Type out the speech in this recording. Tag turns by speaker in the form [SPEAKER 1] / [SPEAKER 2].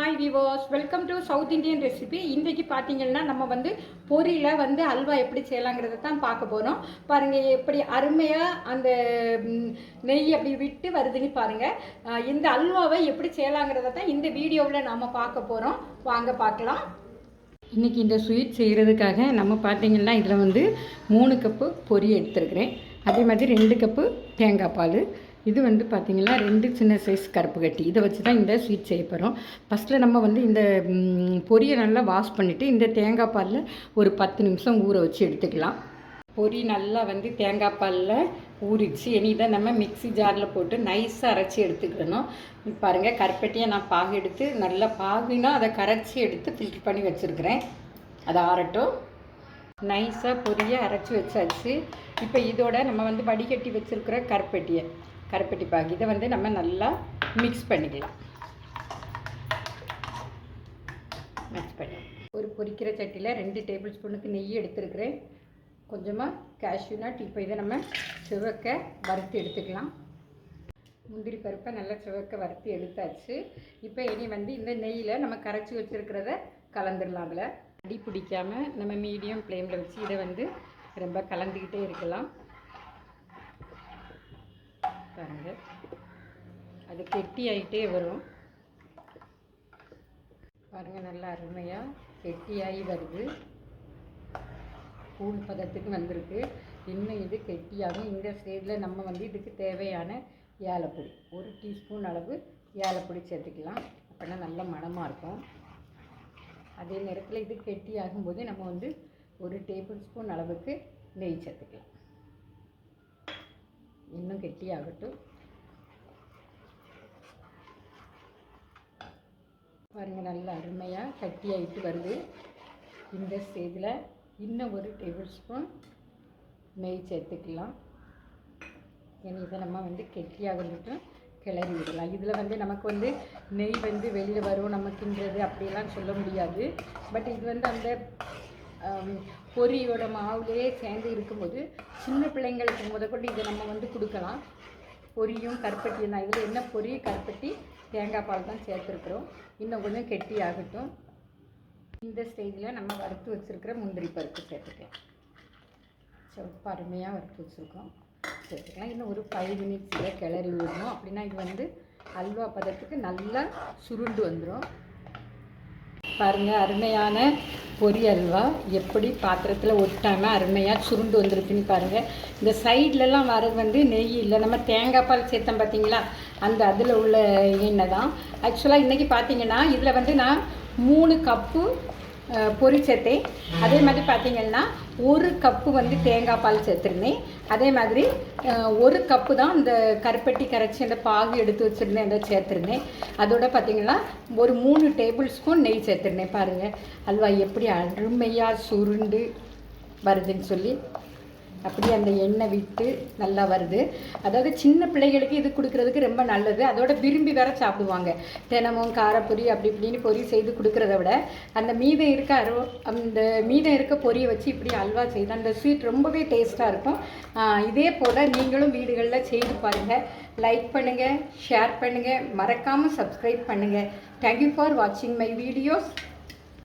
[SPEAKER 1] Hi விவோஸ், welcome to South Indian recipe. இன்றைக்கி பார்த்தீங்கன்னா நம்ம வந்து பொரியில் வந்து அல்வா எப்படி செய்யலாங்கிறத தான் பார்க்க போகிறோம். பாருங்கள் எப்படி அருமையாக அந்த நெய் அப்படி விட்டு வருதுன்னு பாருங்கள். இந்த அல்வாவை எப்படி செய்யலாங்கிறத தான் இந்த வீடியோவில் நாம் பார்க்க போகிறோம். வாங்க பார்க்கலாம். இன்றைக்கி இந்த ஸ்வீட் செய்கிறதுக்காக நம்ம பார்த்திங்கன்னா இதில் வந்து 3 கப்பு பொரி எடுத்துருக்கிறேன். அதே மாதிரி 2 கப்பு தேங்காய் பால். இது வந்து பார்த்திங்கன்னா 2 சின்ன சைஸ் கருப்பு கட்டி. இதை வச்சு தான் இந்த ஸ்வீட் செய்ய போகிறோம். ஃபஸ்ட்டில் நம்ம வந்து இந்த பொரியை நல்லா வாஷ் பண்ணிவிட்டு இந்த தேங்காய் பாலில் ஒரு 10 நிமிஷம் ஊற வச்சு எடுத்துக்கலாம். பொரி நல்லா வந்து தேங்காய் பாலில் ஊறிச்சு. இனி இதை நம்ம மிக்ஸி ஜாரில் போட்டு நைஸாக அரைச்சி எடுத்துக்கிடணும். பாருங்கள், கருப்பட்டியை நான் பாகு எடுத்து நல்லா பாகுனா அதை கரைச்சி எடுத்து ஃபில்டர் பண்ணி வச்சுருக்கிறேன். அதை ஆறட்டும். நைஸாக பொரியை அரைச்சி வச்சாச்சு. இப்போ இதோட நம்ம வந்து வடிகட்டி வச்சுருக்கிற கருப்பட்டி பாகு இதை வந்து நம்ம நல்லா மிக்ஸ் பண்ணிக்கலாம். மிக்ஸ் பண்ணி ஒரு பொரிக்கிற சட்டியில் 2 டேபிள் ஸ்பூனுக்கு நெய் எடுத்துருக்கிறேன். கொஞ்சமாக கேஷ்யூ நட். இப்போ இதை நம்ம சிவக்க வறுத்து எடுத்துக்கலாம். முந்திரி பருப்பை நல்லா சிவக்க வறுத்து எடுத்தாச்சு. இப்போ இனி வந்து இந்த நெய்யில் நம்ம கரைச்சி வச்சுருக்கிறத கலந்துடலாம். அதில் அடி பிடிக்காமல் நம்ம மீடியம் ஃப்ளேமில் வச்சு இதை வந்து ரொம்ப கலந்துக்கிட்டே இருக்கலாம். பாருங்கள், அது கெட்டி ஆகிட்டே வரும். பாருங்கள், நல்லா அருமையாக கெட்டியாகி வருது. கூழ் பதத்துக்கு வந்திருக்கு. இன்னும் இது கெட்டியாகும். இந்த ஸ்டேஜில் நம்ம வந்து இதுக்கு தேவையான ஏலப்பொடி 1 டீஸ்பூன் அளவு ஏலப்பொடி சேர்த்துக்கலாம். அப்படின்னா நல்ல மணமாக இருக்கும். அதே நேரத்தில் இது கெட்டி ஆகும்போது நம்ம வந்து 1 டேபிள் ஸ்பூன் அளவுக்கு நெய் சேர்த்துக்கலாம். இன்னும் கெட்டி ஆகட்டும். பாருங்கள், நல்ல அருமையாக கட்டி ஆகிட்டு வருது. இந்த ஸ்டேஜில் இன்னும் 1 டேபிள் ஸ்பூன் நெய் சேர்த்துக்கலாம். ஏன்னா இதை நம்ம வந்து கெட்டியாகட்டும் கிளறி விடலாம். இதில் வந்து நமக்கு வந்து நெய் வந்து வெளியில் வரும் நமக்குன்றது அப்படிலாம் சொல்ல முடியாது. பட் இது வந்து அந்த பொரியோட மாவுலேயே சேர்ந்து இருக்கும்போது சின்ன பிள்ளைங்களுக்கு முதற்கொண்டு இதை நம்ம வந்து கொடுக்கலாம். பொரியும் கருப்பட்டியும் தான். இதில் என்ன பொரி, கருப்பட்டி, தேங்காய் பால் தான் சேர்த்துருக்குறோம். இன்னும் கொஞ்சம் கெட்டி ஆகட்டும். இந்த ஸ்டேஜில் நம்ம வறுத்து வச்சுருக்கிற முந்திரி பருப்பு சேர்த்துக்கலாம். சிவப்பு அருமையாக வறுத்து வச்சுருக்கோம், சேர்த்துக்கலாம். இன்னும் ஒரு 5 மினிட்ஸில் கிளறி விடணும். அப்படின்னா இது வந்து அல்வா பதத்துக்கு நல்லா சுருண்டு வந்துடும். பாருங்கள், அருமையான பொரி அல்வா எப்படி பாத்திரத்தில் ஒட்டாமல் அருமையாக சுருண்டு வந்துருக்குன்னு பாருங்கள். இந்த சைட்லலாம் வர்றது வந்து நெய் இல்லை, நம்ம தேங்காய் பால் சேர்த்தோம் பார்த்தீங்களா, அந்த அதில் உள்ள எண்ணெய் தான். ஆக்சுவலாக இன்றைக்கி பார்த்தீங்கன்னா இதில் வந்து நான் 3 கப்பு பொரி சேர்த்தேன். அதே மாதிரி பார்த்திங்கன்னா 1 கப்பு வந்து தேங்காய் பால் சேர்த்துருந்தேன். அதே மாதிரி 1 கப்பு தான் இந்த கருப்பட்டி கரைச்சி அந்த பாகு எடுத்து வச்சுருந்தேன், அதை சேர்த்துருந்தேன். அதோட பார்த்திங்கன்னா ஒரு 3 டேபிள் ஸ்பூன் நெய் சேர்த்துருந்தேன். பாருங்கள், அல்வா எப்படி அருமையாக சுருண்டு வருதுன்னு சொல்லி அப்படியே அந்த எண்ணெய் விட்டு நல்லா வருது. அதாவது சின்ன பிள்ளைகளுக்கு இது கொடுக்குறதுக்கு ரொம்ப நல்லது. அதோட விரும்பி வேற சாப்பிடுவாங்க. தினமும் காரப்பொரி அப்படி இப்படின்னு பொரி செய்து கொடுக்குறத விட அந்த மீதம் இருக்க பொரியை வச்சு இப்படி அல்வா செய்து அந்த ஸ்வீட் ரொம்பவே டேஸ்ட்டாக இருக்கும். இதே போல் நீங்களும் வீடுகளில் செய்து பாருங்கள். லைக் பண்ணுங்கள், ஷேர் பண்ணுங்கள், மறக்காமல் சப்ஸ்கிரைப் பண்ணுங்கள். தேங்க்யூ ஃபார் வாட்சிங் மை வீடியோஸ்.